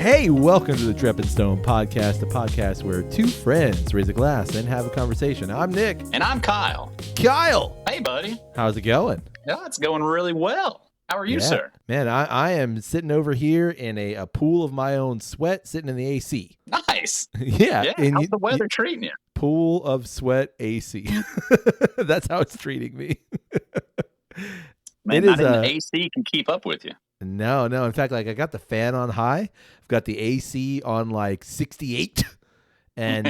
Hey, welcome to the Dreppin' Stone Podcast, the podcast where two friends raise a glass and have a conversation. I'm Nick. And I'm Kyle. Kyle! Hey, buddy. How's it going? Yeah, it's going really well. How are you, sir? Man, I am sitting over here in a pool of my own sweat, sitting in the AC. Nice. Yeah. How's the weather treating you? Pool of sweat AC. That's how it's treating me. Man, not even the AC can keep up with you. No. In fact, like I got the fan on high. I've got the AC on like 68, and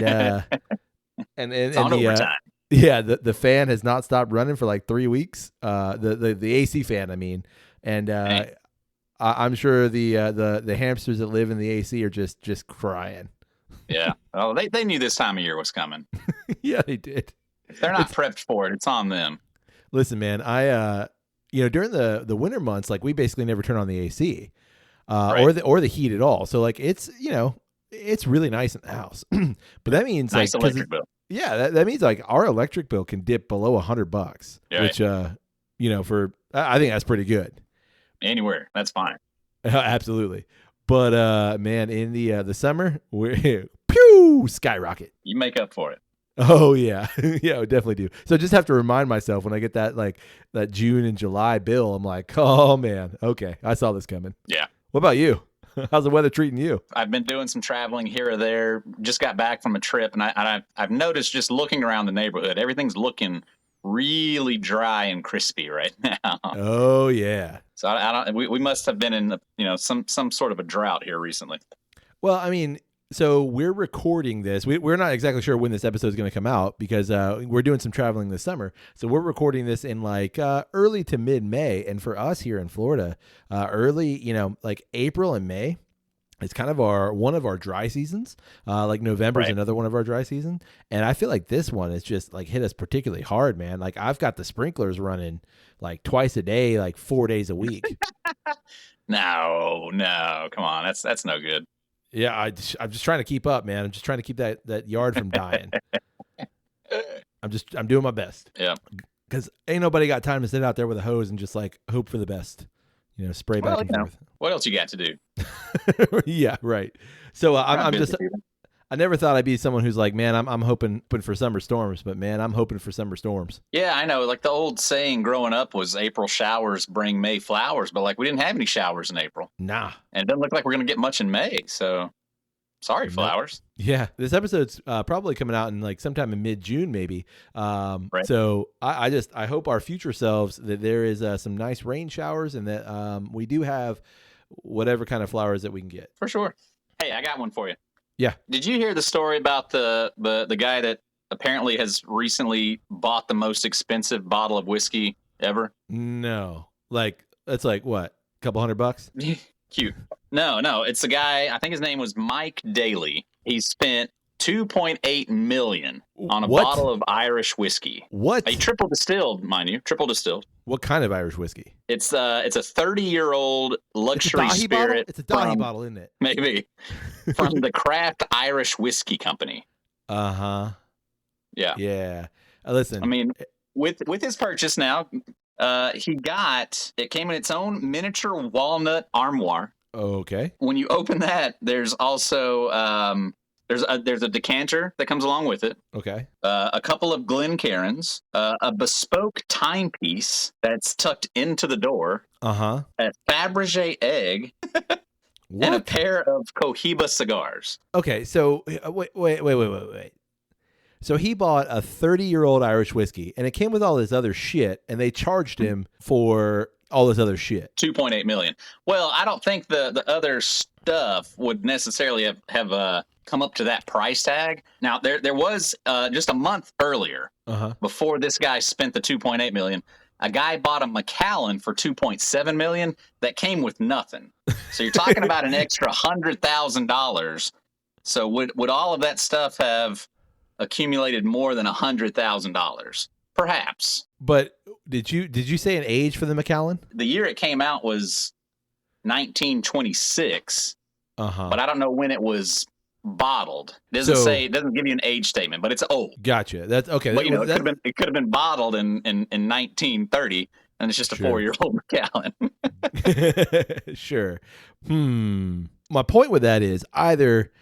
it's on overtime. The fan has not stopped running for like 3 weeks. The AC fan, I mean, and I'm sure the hamsters that live in the AC are just crying. Yeah. Oh, they knew this time of year was coming. Yeah, they did. If they're not prepped for it, it's on them. Listen, man, during the winter months, like we basically never turn on the AC, right, or the heat at all. So like it's really nice in the house, but that means nice like electric bill. Yeah, that means like our electric bill can dip below $100, yeah, which I think that's pretty good. Anywhere, that's fine. Absolutely, but man, in the summer, we're skyrocket. You make up for it. Oh yeah, yeah, I definitely do. So I just have to remind myself when I get that June and July bill, I'm like, oh man, okay, I saw this coming. Yeah. What about you? How's the weather treating you? I've been doing some traveling here or there. Just got back from a trip, and I've noticed just looking around the neighborhood, everything's looking really dry and crispy right now. Oh yeah. So we must have been in some sort of a drought here recently. Well, I mean, so we're recording this. We're not exactly sure when this episode is going to come out because we're doing some traveling this summer. So we're recording this in like early to mid-May. And for us here in Florida, early, like April and May, it's kind of one of our dry seasons. Like November is another one of our dry seasons. And I feel like this one is just like hit us particularly hard, man. Like I've got the sprinklers running like twice a day, like 4 days a week. No, come on. That's no good. Yeah, I'm just trying to keep up, man. I'm just trying to keep that yard from dying. I'm doing my best. Yeah. Because ain't nobody got time to sit out there with a hose and just like hope for the best. Spray back and forth. What else you got to do? Yeah, right. So I never thought I'd be someone who's like, man, I'm hoping for summer storms, but man, I'm hoping for summer storms. Yeah, I know. Like the old saying growing up was April showers bring May flowers, but like we didn't have any showers in April. Nah. And it doesn't look like we're going to get much in May. So sorry, flowers. Yeah. This episode's probably coming out in like sometime in mid-June, maybe. Right. So I hope our future selves that there is some nice rain showers and that we do have whatever kind of flowers that we can get. For sure. Hey, I got one for you. Yeah. Did you hear the story about the guy that apparently has recently bought the most expensive bottle of whiskey ever? No. Like, that's like what? A couple $100? Cute. No. It's a guy, I think his name was Mike Daly. He spent $2.8 million on a bottle of Irish whiskey. What? A triple distilled, mind you. Triple distilled. What kind of Irish whiskey? It's a 30-year-old luxury spirit. It's a Daithi bottle, isn't it? Maybe. From the Craft Irish Whiskey Company. Uh-huh. Yeah. Yeah. Listen. I mean, with his purchase now, it came in its own miniature walnut armoire. Okay. When you open that, there's also there's a decanter that comes along with it. Okay. A couple of Glencairns, a bespoke timepiece that's tucked into the door. Uh-huh. A Fabergé egg. And a pair of Cohiba cigars. Okay, so wait. So he bought a 30-year-old Irish whiskey, and it came with all this other shit, and they charged him for all this other shit. $2.8 million. Well, I don't think the other stuff would necessarily have come up to that price tag. Now, there was just a month earlier, before this guy spent the $2.8 million, a guy bought a Macallan for $2.7 million that came with nothing. So you're talking about an extra $100,000. So would all of that stuff have accumulated more than $100,000? Perhaps. But did you say an age for the Macallan? The year it came out was 1926. But I don't know when it was bottled. It doesn't give you an age statement, but it's old. Gotcha. That's okay. But it could have been bottled in 1930, and it's just a 4-year-old Macallan. Sure. my point with that is either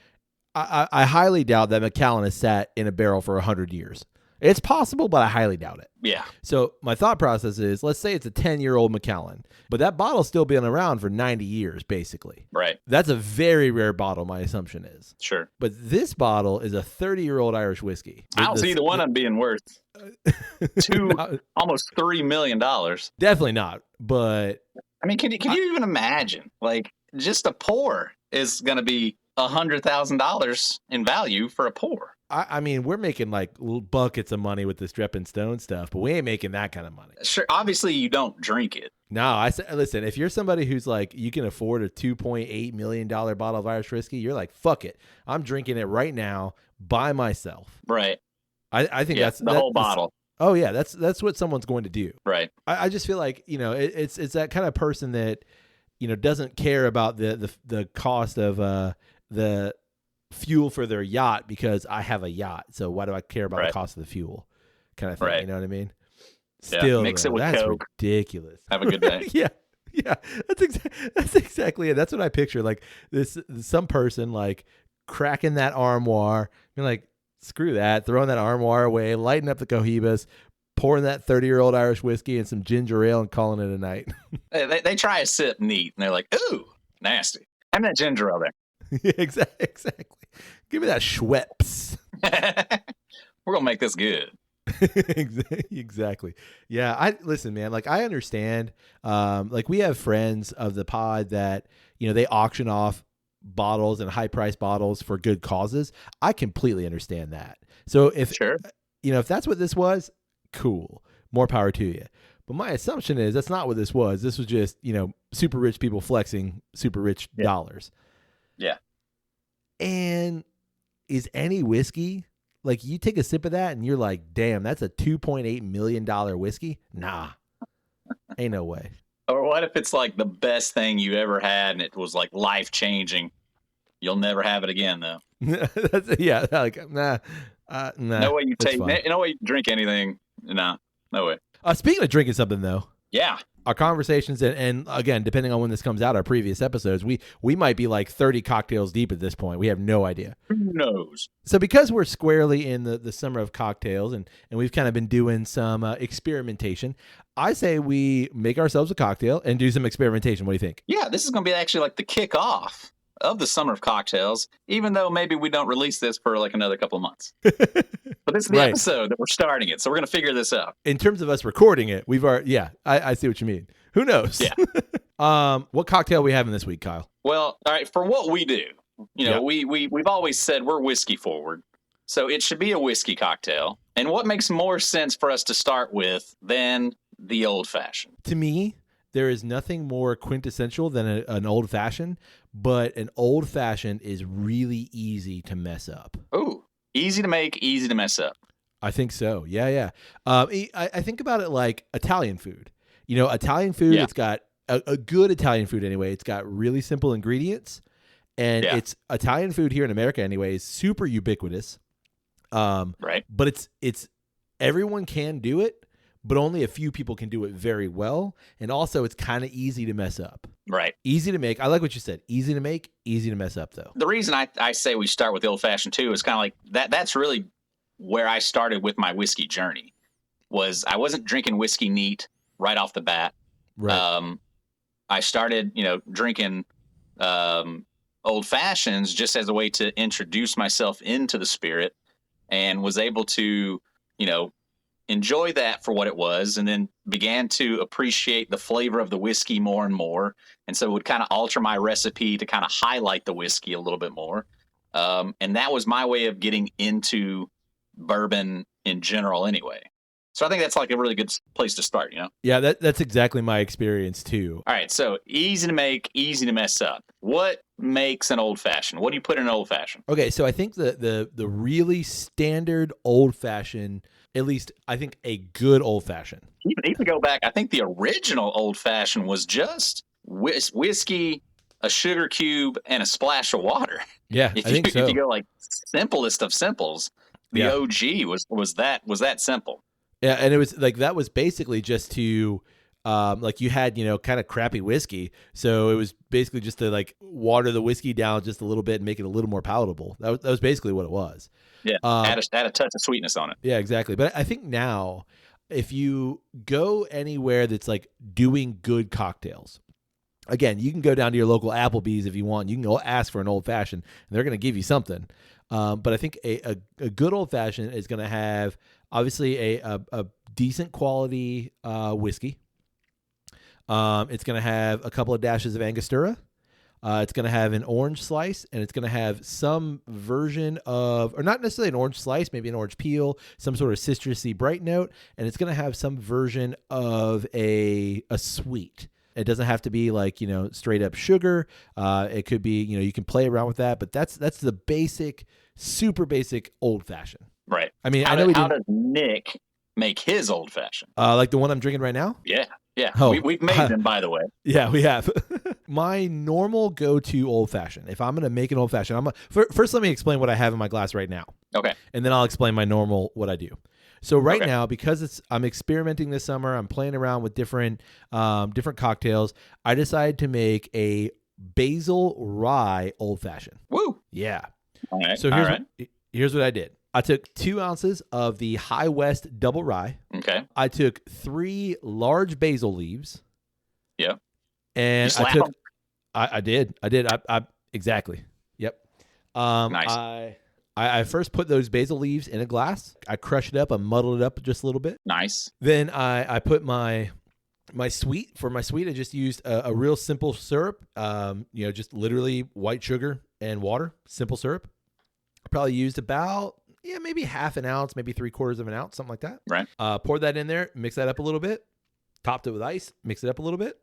I highly doubt that Macallan has sat in a barrel for 100 years. It's possible, but I highly doubt it. Yeah. So my thought process is, let's say it's a 10-year-old Macallan, but that bottle's still been around for 90 years, basically. Right. That's a very rare bottle, my assumption is. Sure. But this bottle is a 30-year-old Irish whiskey. I don't see either one of them being worth almost $3 million. Definitely not. But I mean, can you even imagine? Like, just a pour is going to be $100,000 in value for a pour. I mean, we're making like buckets of money with this Drep and Stone stuff, but we ain't making that kind of money. Sure. Obviously, you don't drink it. No, I said, listen, if you're somebody who's like, you can afford a $2.8 million bottle of Irish whiskey, you're like, fuck it. I'm drinking it right now by myself. Right. I think that's the whole bottle. Oh yeah. That's what someone's going to do. Right. I just feel like, it's that kind of person that, doesn't care about the cost of the fuel for their yacht because I have a yacht. So why do I care about the cost of the fuel kind of thing? Right. You know what I mean? Still, mix it with that's Coke. Ridiculous. Have a good day. Yeah. That's exactly it. That's what I picture. Like some person like cracking that armoire, being like, screw that, throwing that armoire away, lighting up the cohibas, pouring that 30-year-old Irish whiskey and some ginger ale and calling it a night. They try a sip neat and they're like, ooh, nasty. Have that ginger ale there. Yeah, exactly. Give me that Schweppes. We're gonna make this good. Exactly. Yeah. Listen, man. Like I understand. Like we have friends of the pod that they auction off bottles and high price bottles for good causes. I completely understand that. So if if that's what this was, cool. More power to you. But my assumption is that's not what this was. This was just super rich people flexing super rich dollars. Yeah. And is any whiskey, like you take a sip of that and you're like, damn, that's a $2.8 million whiskey? Nah. Ain't no way. Or what if it's like the best thing you ever had and it was like life changing? You'll never have it again though. Yeah. Like, nah. No way you take, no way you drink anything. No way. Speaking of drinking something though. Yeah. Our conversations, and again, depending on when this comes out, our previous episodes, we might be like 30 cocktails deep at this point. We have no idea. Who knows? So because we're squarely in the summer of cocktails and we've kind of been doing some experimentation, I say we make ourselves a cocktail and do some experimentation. What do you think? Yeah, this is going to be actually like the kickoff of the summer of cocktails, even though maybe we don't release this for like another couple of months. But this is the episode that we're starting it, so we're going to figure this out. In terms of us recording it, we've already, I see what you mean. Who knows? Yeah. What cocktail are we having this week, Kyle? Well, all right, for what we do, we've always said we're whiskey forward, so it should be a whiskey cocktail. And what makes more sense for us to start with than the old fashioned? To me, there is nothing more quintessential than an old fashioned, but an old fashioned is really easy to mess up. Ooh, easy to make, easy to mess up. I think so. Yeah. I think about it like Italian food. Italian food, it's got a good Italian food anyway. It's got really simple ingredients, and it's Italian food here in America anyway is super ubiquitous. Right. But it's everyone can do it, but only a few people can do it very well. And also it's kind of easy to mess up. Right. Easy to make. I like what you said. Easy to make, easy to mess up though. The reason I say we start with the old fashioned too is kind of like that's really where I started with my whiskey journey. Was I wasn't drinking whiskey neat right off the bat. Right. I started, drinking old fashions just as a way to introduce myself into the spirit, and was able to, enjoy that for what it was, and then began to appreciate the flavor of the whiskey more and more. And so would kind of alter my recipe to kind of highlight the whiskey a little bit more. And that was my way of getting into bourbon in general anyway. So I think that's like a really good place to start, Yeah, that's exactly my experience too. All right, so easy to make, easy to mess up. What makes an old fashioned? What do you put in an old fashioned? Okay, so I think the really standard old fashioned, at least I think a good old fashioned. Even go back, I think the original old fashioned was just whiskey, a sugar cube, and a splash of water. Yeah, I think so. If you go like simplest of simples, the OG was that simple. Yeah, and it was like that was basically just to like you had, kind of crappy whiskey. So it was basically just to like water the whiskey down just a little bit and make it a little more palatable. That was basically what it was. Yeah. Add a touch of sweetness on it. Yeah, exactly. But I think now if you go anywhere that's like doing good cocktails, again, you can go down to your local Applebee's if you want. You can go ask for an old fashioned and they're going to give you something. But I think a good old fashioned is going to have obviously a decent quality whiskey. It's going to have a couple of dashes of Angostura. It's going to have an orange slice, and it's going to have some version of, or not necessarily an orange slice, maybe an orange peel, some sort of citrusy bright note, and it's going to have some version of a sweet. It doesn't have to be like, straight up sugar. It could be, you can play around with that, but that's the basic, super basic old fashioned. Right. I mean, how does Nick make his old fashioned? Like the one I'm drinking right now? Yeah. Yeah. Oh, we've made them, by the way. Yeah, we have. My normal go-to old fashioned, if I'm going to make an old fashioned, first let me explain what I have in my glass right now. Okay. And then I'll explain my normal, what I do. So right now, because I'm experimenting this summer, I'm playing around with different cocktails. I decided to make a Basil Rye old fashioned. Woo! Yeah. All right. So here's what I did. I took 2 ounces of the High West Double Rye. Okay. I took 3 large basil leaves. Yeah. And you them? I did. I exactly. Yep. Nice. I first put those basil leaves in a glass. I crushed it up. I muddled it up just a little bit. Nice. Then I put my sweet. For my sweet, I just used a real simple syrup. Just literally white sugar and water. Simple syrup. I probably used about maybe half an ounce, maybe 3/4 of an ounce, something like that. Right. Poured that in there, mix that up a little bit. Topped it with ice, mix it up a little bit.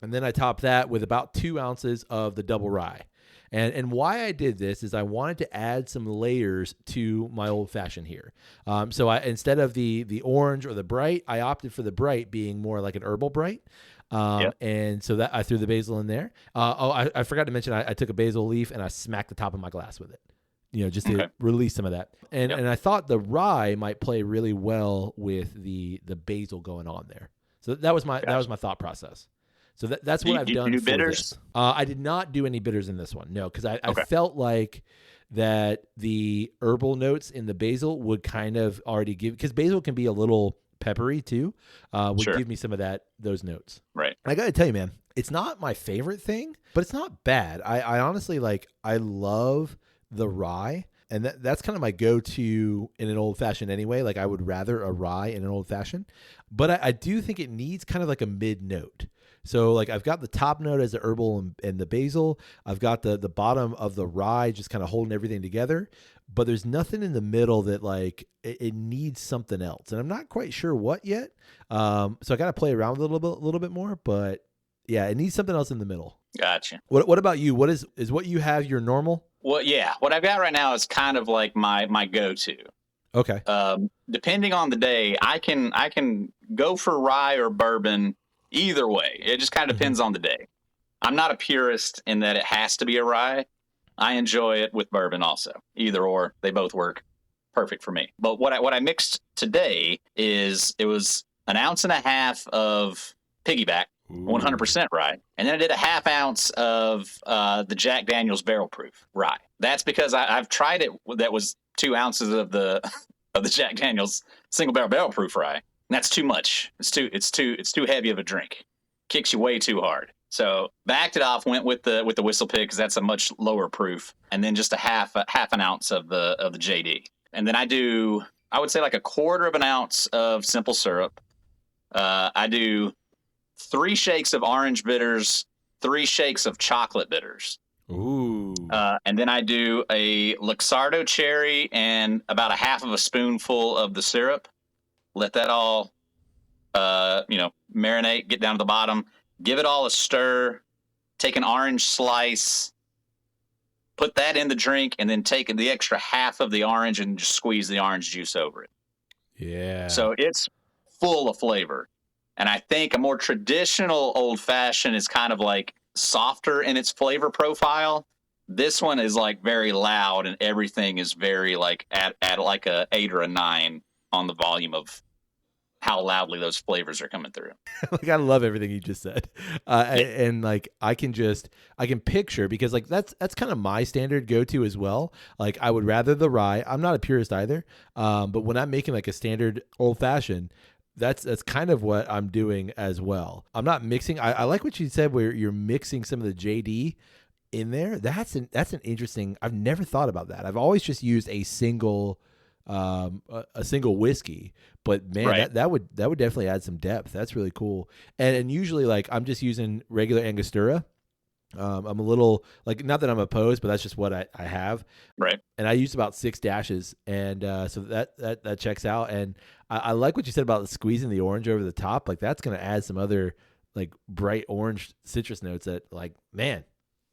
And then I topped that with about 2 ounces of the double rye. And why I did this is I wanted to add some layers to my old fashioned here. So instead of the orange or the bright, I opted for the bright being more like an herbal bright. And so that I threw the basil in there. I forgot to mention I took a basil leaf and I smacked the top of my glass with it. Just to release some of that. And I thought the rye might play really well with the basil going on there. So that was my thought process. So that's what I've done. You do for bitters? This. I did not do any bitters in this one. No, because I felt like that the herbal notes in the basil would kind of already give, because basil can be a little peppery too, give me some of those notes. Right. I got to tell you, man, it's not my favorite thing, but it's not bad. I honestly I love the rye. And that's kind of my go-to in an old-fashioned anyway. Like I would rather a rye in an old-fashioned. But I do think it needs kind of like a mid-note. So like I've got the top note as the herbal and the basil. I've got the bottom of the rye just kind of holding everything together. But there's nothing in the middle that like it needs something else. And I'm not quite sure what yet. So I got to play around with it a little bit more. But yeah, it needs something else in the middle. Gotcha. What about you? What is what you have your normal? Well, yeah, what I've got right now is kind of like my go-to. Okay. Depending on the day, I can go for rye or bourbon either way. It just kind of depends on the day. I'm not a purist in that it has to be a rye. I enjoy it with bourbon also. Either or, they both work perfect for me. But what I mixed today is it was 1.5 ounces of Piggy Back, 100% rye. And then I did a 1/2 ounce of the Jack Daniel's Barrel Proof rye. That's because I've tried it. That was 2 ounces of the Jack Daniel's Single Barrel Proof rye. And that's too much. It's too heavy of a drink. Kicks you way too hard. So backed it off. Went with the Whistle Pig because that's a much lower proof. And then just a half an ounce of the JD. And then I would say like 1/4 ounce of simple syrup. I do 3 shakes of orange bitters, 3 shakes of chocolate bitters. Ooh. And then I do a luxardo cherry and about 1/2 spoonful of the syrup. Let that all, marinate, get down to the bottom. Give it all a stir. Take an orange slice. Put that in the drink, and then take the extra half of the orange and just squeeze the orange juice over it. Yeah. So it's full of flavor. And I think a more traditional old fashioned is kind of like softer in its flavor profile. This one is like very loud, and everything is very like at like a 8 or a 9 on the volume of how loudly those flavors are coming through. Like, I love everything you just said. And like, I can picture, because like that's kind of my standard go-to as well. Like, I would rather the rye. I'm not a purist either. But when I'm making like a standard old fashioned, that's kind of what I'm doing as well. I'm not mixing. I like what you said where you're mixing some of the JD in there. That's an interesting, I've never thought about that. I've always just used a single whiskey, but man, Right. that would definitely add some depth. That's really cool. And usually, like, I'm just using regular Angostura. I'm a little, like, not that I'm opposed, but that's just what I have. Right. And I used about 6 dashes, and so that checks out. And I like what you said about squeezing the orange over the top. Like, that's going to add some other like bright orange citrus notes that, like, man.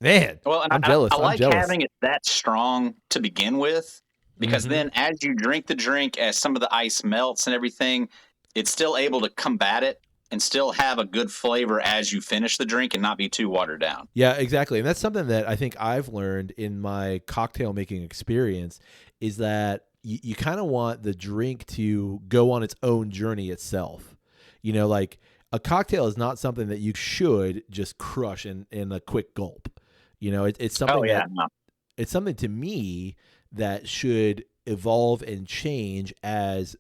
Well, and I'm jealous. I like jealous. having it that strong to begin with, because then as you drink the drink, as some of the ice melts and everything, it's still able to combat it and still have a good flavor as you finish the drink and not be too watered down. Yeah, exactly. And that's something that I think I've learned in my cocktail making experience, is that you kind of want the drink to go on its own journey itself. You know, like, a cocktail is not something that you should just crush in a quick gulp. You know, it's something it's something to me that should evolve and change as,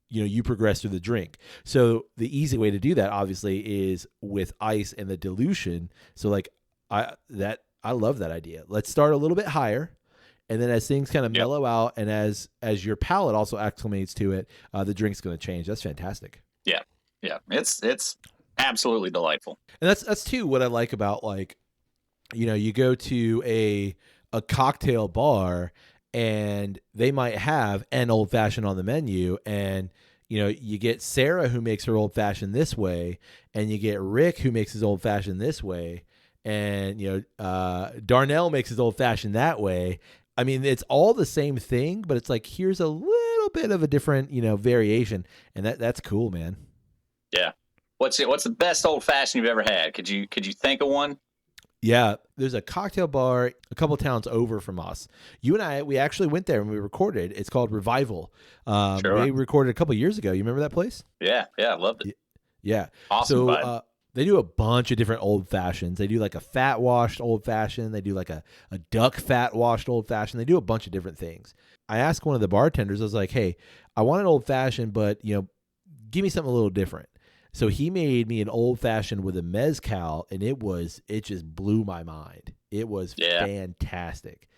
you know, you progress through the drink. So the easy way to do that, obviously, is with ice and the dilution. So like, I love that idea. Let's start a little bit higher, and then as things kind of mellow out, and as your palate also acclimates to it, the drink's going to change. That's fantastic. Yeah, it's absolutely delightful. And that's too what I like about, like, you know, you go to a cocktail bar and they might have an old fashioned on the menu, and you know, you get Sarah who makes her old fashioned this way, and you get Rick who makes his old fashioned this way, and you know, Darnell makes his old fashioned that way. I mean, it's all the same thing, but it's like, here's a little bit of a different, you know, variation, and that's cool, man. Yeah. What's the best old fashioned you've ever had? Could you think of one? Yeah, there's a cocktail bar a couple towns over from us. You and we actually went there and we recorded. It's called Revival. Sure. We recorded a couple years ago. You remember that place? Yeah, I loved it. Yeah. Awesome. So they do a bunch of different old fashions. They do like a fat washed old fashioned. They do like a duck fat washed old fashioned. They do a bunch of different things. I asked one of the bartenders, I was like, hey, I want an old fashioned, but, you know, give me something a little different. So he made me an old fashioned with a mezcal, and it just blew my mind. It was fantastic.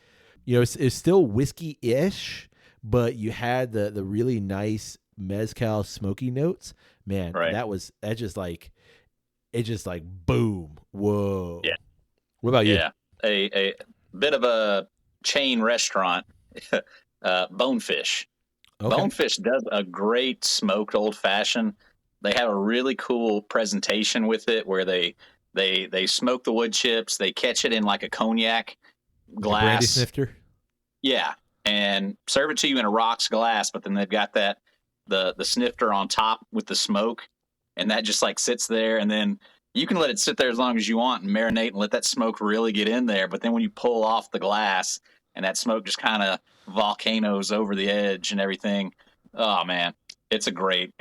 You know, it's still whiskey-ish, but you had the really nice mezcal smoky notes. Man, it just like boom. Whoa. Yeah. What about you? Yeah. A bit of a chain restaurant, Bonefish. Okay. Bonefish does a great smoked old fashioned. They have a really cool presentation with it where they smoke the wood chips. They catch it in like a cognac glass. Brandy snifter? Yeah. And serve it to you in a rocks glass, but then they've got the snifter on top with the smoke, and that just like sits there, and then you can let it sit there as long as you want and marinate and let that smoke really get in there. But then when you pull off the glass and that smoke just kind of volcanoes over the edge and everything, oh man. It's a great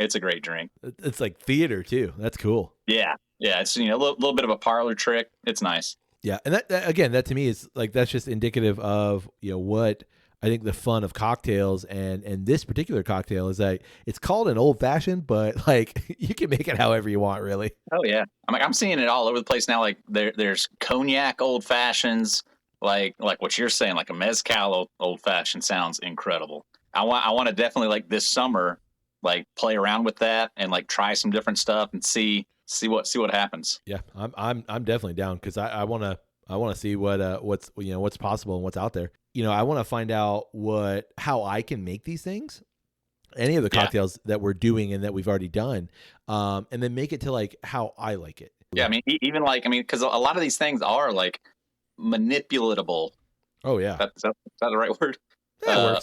drink. It's like theater too. That's cool. Yeah. It's, you know, a little bit of a parlor trick. It's nice. Yeah, and that again, that to me is like, that's just indicative of, you know, what I think the fun of cocktails, and this particular cocktail is that it's called an old fashioned, but like, you can make it however you want, really. Oh yeah, I'm seeing it all over the place now. Like there's cognac old fashions, like what you're saying, like a mezcal old fashioned sounds incredible. I want to definitely, like, this summer, like, play around with that and like try some different stuff and see what happens. Yeah, I'm definitely down, because I want to see what's possible and what's out there. You know, I want to find out how I can make these things, any of the cocktails that we're doing and that we've already done, and then make it to like how I like it. Yeah, I mean, even like, because a lot of these things are like manipulatable. Oh yeah, is that the right word?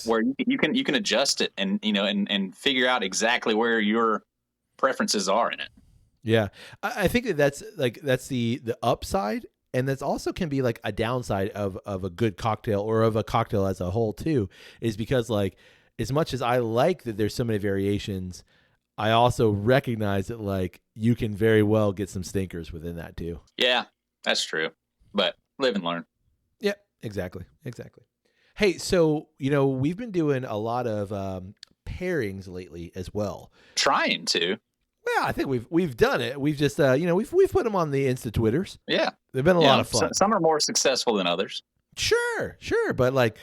Where you can adjust it and, you know, and figure out exactly where your preferences are in it. Yeah, I think that's the upside, and that's also can be like a downside of a good cocktail, or of a cocktail as a whole too, is because, like, as much as I like that there's so many variations, I also recognize that like you can very well get some stinkers within that too. Yeah, that's true. But live and learn. Yep, exactly. Hey, so, we've been doing a lot of pairings lately as well. Trying to. Well, I think we've done it. We've just we've put them on the Insta Twitters. Yeah. They've been a lot of fun. Some are more successful than others. Sure, but like,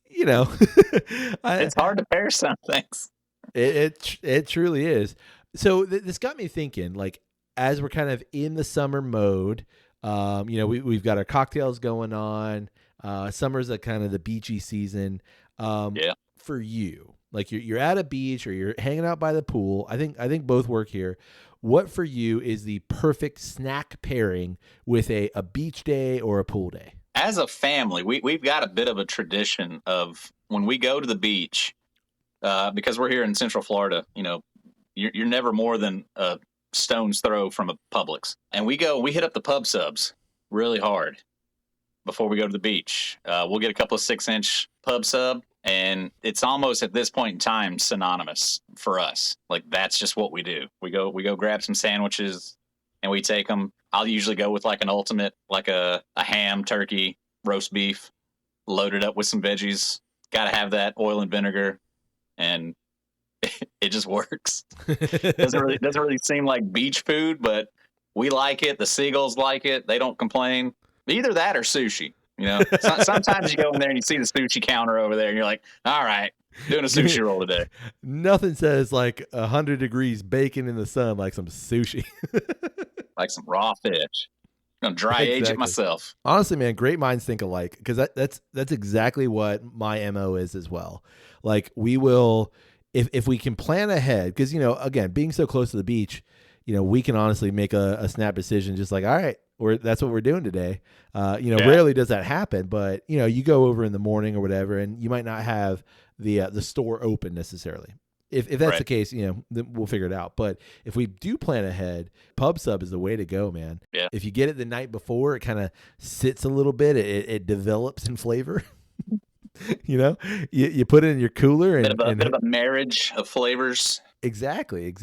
it's hard to pair some things. It truly is. So this got me thinking, like, as we're kind of in the summer mode, we've got our cocktails going on. Summer's a kind of the beachy season. For you, like you're at a beach or you're hanging out by the pool. I think both work here. What for you is the perfect snack pairing with a beach day or a pool day? As a family, we've got a bit of a tradition of when we go to the beach, because we're here in Central Florida, you're never more than a stone's throw from a Publix. And we hit up the pub subs really hard before we go to the beach. We'll get a couple of 6-inch pub sub, and it's almost at this point in time synonymous for us. Like, that's just what we do. We go grab some sandwiches and we take them. I'll usually go with like an ultimate, like a ham, turkey, roast beef, loaded up with some veggies. Got to have that oil and vinegar, and it just works. doesn't really seem like beach food, but we like it. The seagulls like it. They don't complain. Either that or sushi. Sometimes you go in there and you see the sushi counter over there, and you're like, all right, doing a sushi roll today. Nothing says like 100 degrees bacon in the sun like some sushi. Like some raw fish. I'm gonna dry age it myself. Honestly, man, great minds think alike, because that's exactly what my MO is as well. Like, we will, if we can plan ahead, because again, being so close to the beach, we can honestly make a snap decision, just like, all right, that's what we're doing today. Rarely does that happen, but you go over in the morning or whatever, and you might not have the store open necessarily. If that's right. The case, then we'll figure it out. But if we do plan ahead, pub sub is the way to go, man. Yeah. If you get it the night before, it kind of sits a little bit. It develops in flavor. You put it in your cooler and a bit of a marriage of flavors. Exactly.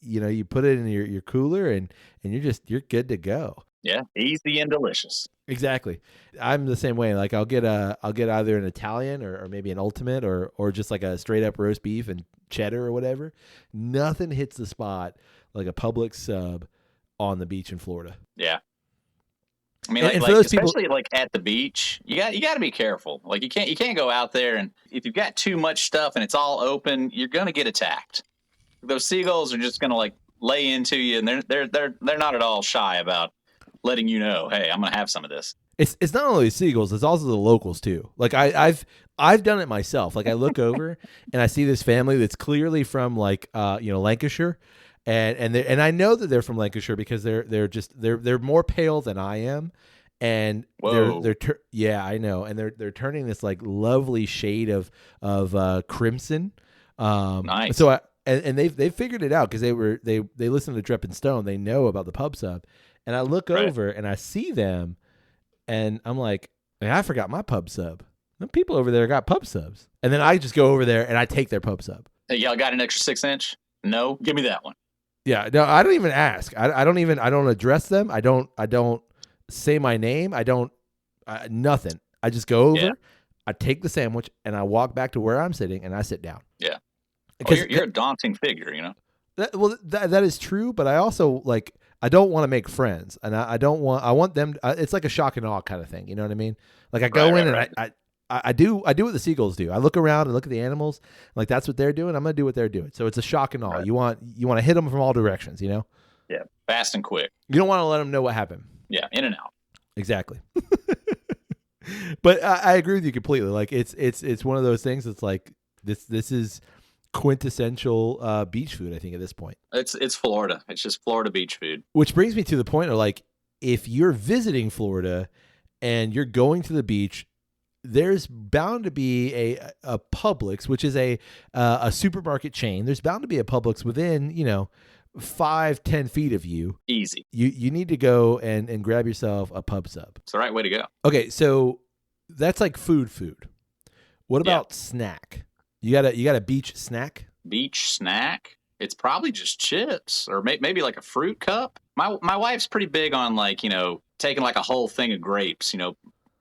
You put it in your cooler and you're good to go. Yeah, easy and delicious. Exactly. I'm the same way. Like, I'll get either an Italian or maybe an ultimate or just like a straight up roast beef and cheddar or whatever. Nothing hits the spot like a Publix sub on the beach in Florida. Yeah. I mean, especially like at the beach, you got to be careful. Like, you can't go out there, and if you've got too much stuff and it's all open, you're gonna get attacked. Those seagulls are just gonna like lay into you, and they're not at all shy about letting you know, hey, I'm gonna have some of this. It's not only seagulls; it's also the locals too. Like, I've done it myself. Like, I look over and I see this family that's clearly from like Lancashire, and I know that they're from Lancashire because they're more pale than I am, and yeah, I know, and they're turning this like lovely shade of crimson. Nice. So they've figured it out because they listen to Drep and Stone. They know about the pub sub, and I look over and I see them, and I'm like, I forgot my pub sub. The people over there got pub subs, and then I just go over there and I take their pub sub. Hey, y'all got an extra 6-inch? No, give me that one. Yeah, no, I don't even ask. I don't address them. I don't say my name. Nothing. I just go over. Yeah. I take the sandwich and I walk back to where I'm sitting and I sit down. Yeah. Because you're a daunting figure, That is true, but I also I don't want to make friends, and I want them. It's like a shock and awe kind of thing. You know what I mean? Like, I go in and I do what the seagulls do. I look around and look at the animals. Like, that's what they're doing. I'm going to do what they're doing. So it's a shock and awe. Right. You want to hit them from all directions, Yeah. Fast and quick. You don't want to let them know what happened. Yeah. In and out. Exactly. But I agree with you completely. Like, it's one of those things that's like, this is quintessential beach food, I think, at this point. It's Florida. It's just Florida beach food. Which brings me to the point of, like, if you're visiting Florida and you're going to the beach, there's bound to be a Publix, which is a supermarket chain. There's bound to be a Publix within 5-10 feet of you. Easy. You need to go and grab yourself a pub sub. It's the right way to go. Okay, so that's like food. What about snack? You got a beach snack? Beach snack? It's probably just chips or maybe like a fruit cup. My wife's pretty big on like, taking like a whole thing of grapes,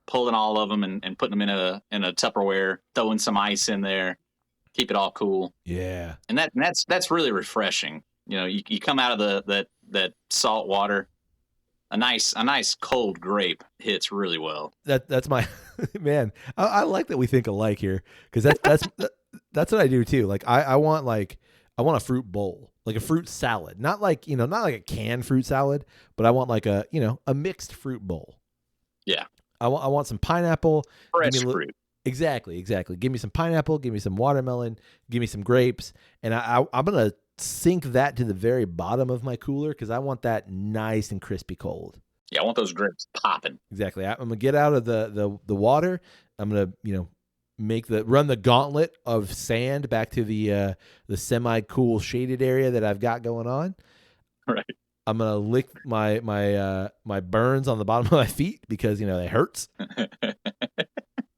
pulling all of them and putting them in a Tupperware, throwing some ice in there, keep it all cool. Yeah. And that's really refreshing. You come out of that salt water, a nice cold grape hits really well. That's my man. I like that we think alike here, because that's what I do too. Like I want a fruit bowl, like a fruit salad, not like a canned fruit salad, but I want like a mixed fruit bowl. Yeah. I want some pineapple. Fresh fruit. Exactly. Give me some pineapple. Give me some watermelon. Give me some grapes. And I'm going to sink that to the very bottom of my cooler, because I want that nice and crispy cold. Yeah, I want those grapes popping. Exactly. I'm going to get out of the water. I'm going to, run the gauntlet of sand back to the semi-cool shaded area that I've got going on. Right. I'm going to lick my burns on the bottom of my feet, because, it hurts.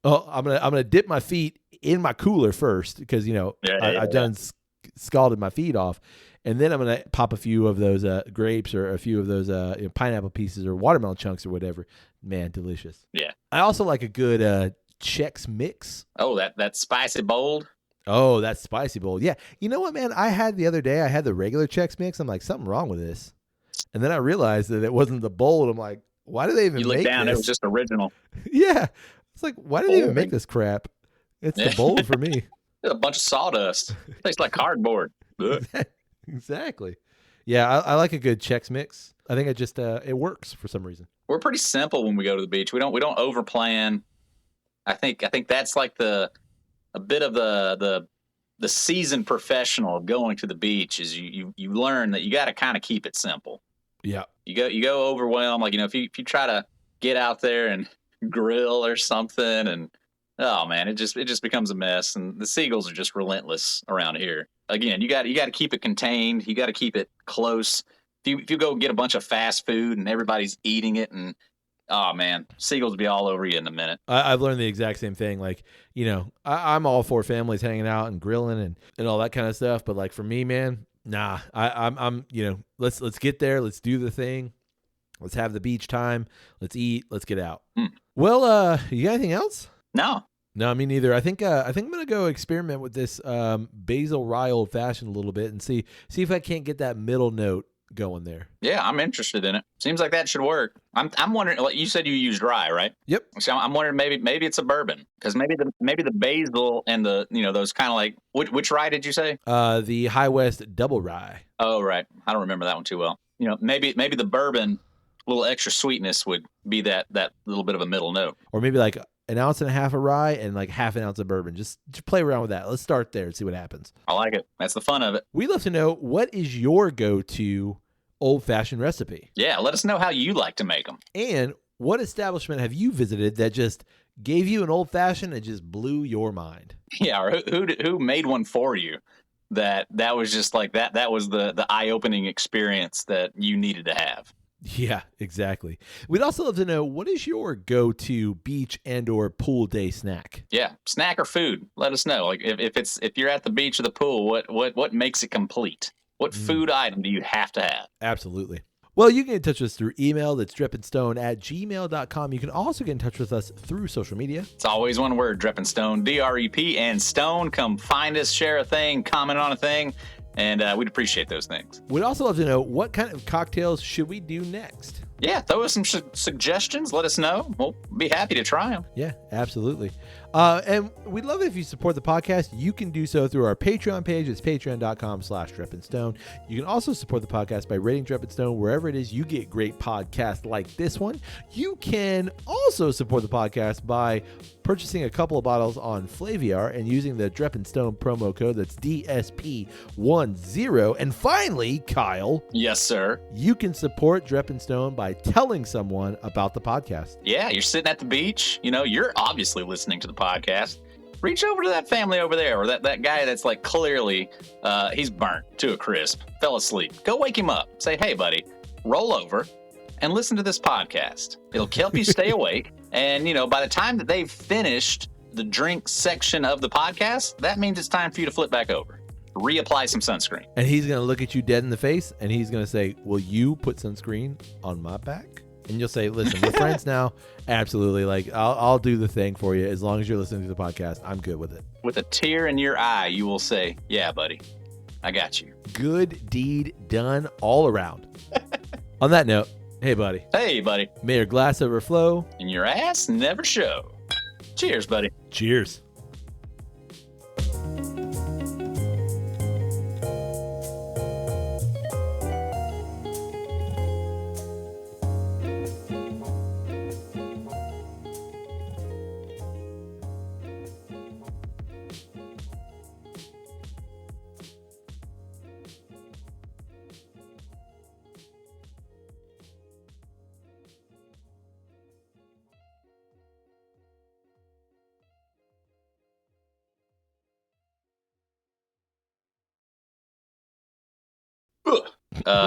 Oh, I'm gonna dip my feet in my cooler first, because I've done scalded my feet off, and then I'm gonna pop a few of those grapes or a few of those pineapple pieces or watermelon chunks or whatever. Man, delicious. Yeah. I also like a good Chex Mix. Oh, that spicy bold. Oh, that spicy bowl. Yeah. You know what, man? I had the regular Chex Mix. I'm like, something wrong with this, and then I realized that it wasn't the bowl. I'm like, why do they even make this? You look down, it was just original. Yeah. It's like, why did they even make this crap? It's the bowl for me. It's a bunch of sawdust. It tastes like cardboard. Exactly. Yeah, I like a good Chex Mix. I think it works for some reason. We're pretty simple when we go to the beach. We don't overplan. I think that's like a bit of the seasoned professional of going to the beach is you learn that you got to kind of keep it simple. Yeah. You go overwhelmed, like if you try to get out there and grill or something, and oh man, it just becomes a mess. And the seagulls are just relentless around here. Again, you got to keep it contained. You got to keep it close. If you go get a bunch of fast food and everybody's eating it, and oh man, seagulls will be all over you in a minute. I've learned the exact same thing. Like, I'm all for families hanging out and grilling and all that kind of stuff. But like for me, man, nah, I'm let's get there. Let's do the thing. Let's have the beach time. Let's eat. Let's get out. Well, you got anything else? No, me neither. I think I'm gonna go experiment with this Basil Rye Old Fashioned a little bit and see if I can't get that middle note going there. Yeah, I'm interested in it. Seems like that should work. I'm wondering. Like you said, you used rye, right? Yep. So I'm wondering maybe it's a bourbon, because maybe the basil and the those kind of like which rye did you say? The High West Double Rye. Oh right, I don't remember that one too well. Maybe the bourbon, a little extra sweetness would be that little bit of a middle note. Or maybe like an ounce and a half of rye and like half an ounce of bourbon. Just play around with that. Let's start there and see what happens. I like it. That's the fun of it. We'd love to know, what is your go-to old-fashioned recipe? Yeah, let us know how you like to make them. And what establishment have you visited that just gave you an old-fashioned and just blew your mind? Yeah, or who made one for you that was just like that was the eye-opening experience that you needed to have. Yeah, exactly. We'd also love to know, what is your go-to beach and or pool day snack? Yeah, snack or food. Let us know. Like if you're at the beach or the pool, what makes it complete? What food item do you have to have? Absolutely. Well, you can get in touch with us through email. That's drepandstone@gmail.com. You can also get in touch with us through social media. It's always one word, Drep and Stone, DREP and Stone. Come find us, share a thing, comment on a thing. And we'd appreciate those things. We'd also love to know, what kind of cocktails should we do next? Yeah, throw us some suggestions. Let us know. We'll be happy to try them. Yeah, absolutely. And we'd love it if you support the podcast. You can do so through our Patreon page. It's patreon.com/drepandstone. You can also support the podcast by rating Drep and Stone wherever it is you get great podcasts like this one. You can also support the podcast by purchasing a couple of bottles on Flaviar and using the Drep and Stone promo code. That's DSP10. And finally, Kyle. Yes, sir. You can support Drep and Stone by telling someone about the podcast. Yeah, you're sitting at the beach. You're obviously listening to the podcast. Reach over to that family over there, or that guy that's like clearly he's burnt to a crisp, fell asleep. Go wake him up. Say, hey, buddy, roll over and listen to this podcast. It'll help you stay awake. And, by the time that they've finished the drink section of the podcast, that means it's time for you to flip back over. reapply some sunscreen. And he's going to look at you dead in the face and he's going to say, will you put sunscreen on my back? And you'll say, listen, we're friends now. Absolutely. Like, I'll do the thing for you. As long as you're listening to the podcast, I'm good with it. With a tear in your eye, you will say, yeah, buddy, I got you. Good deed done all around. On that note, hey, buddy. Hey, buddy. May your glass overflow. And your ass never show. Cheers, buddy. Cheers.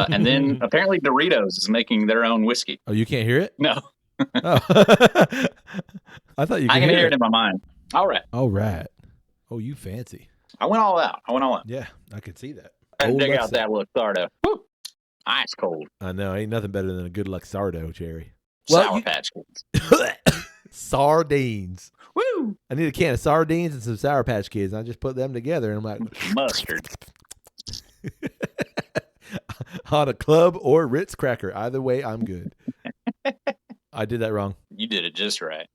And then apparently Doritos is making their own whiskey. Oh, you can't hear it? No. Oh. I thought you could I can hear it in my mind. All right. All right. Oh, you fancy. I went all out. Yeah, I could see that. I dig out that luxardo. Woo. Ice cold. I know. Ain't nothing better than a good luxardo, Cherry. Sour Patch Kids. Sardines. Woo! I need a can of sardines and some Sour Patch Kids. And I just put them together and I'm like... Mustard. On a club or Ritz cracker. Either way, I'm good. I did that wrong. You did it just right.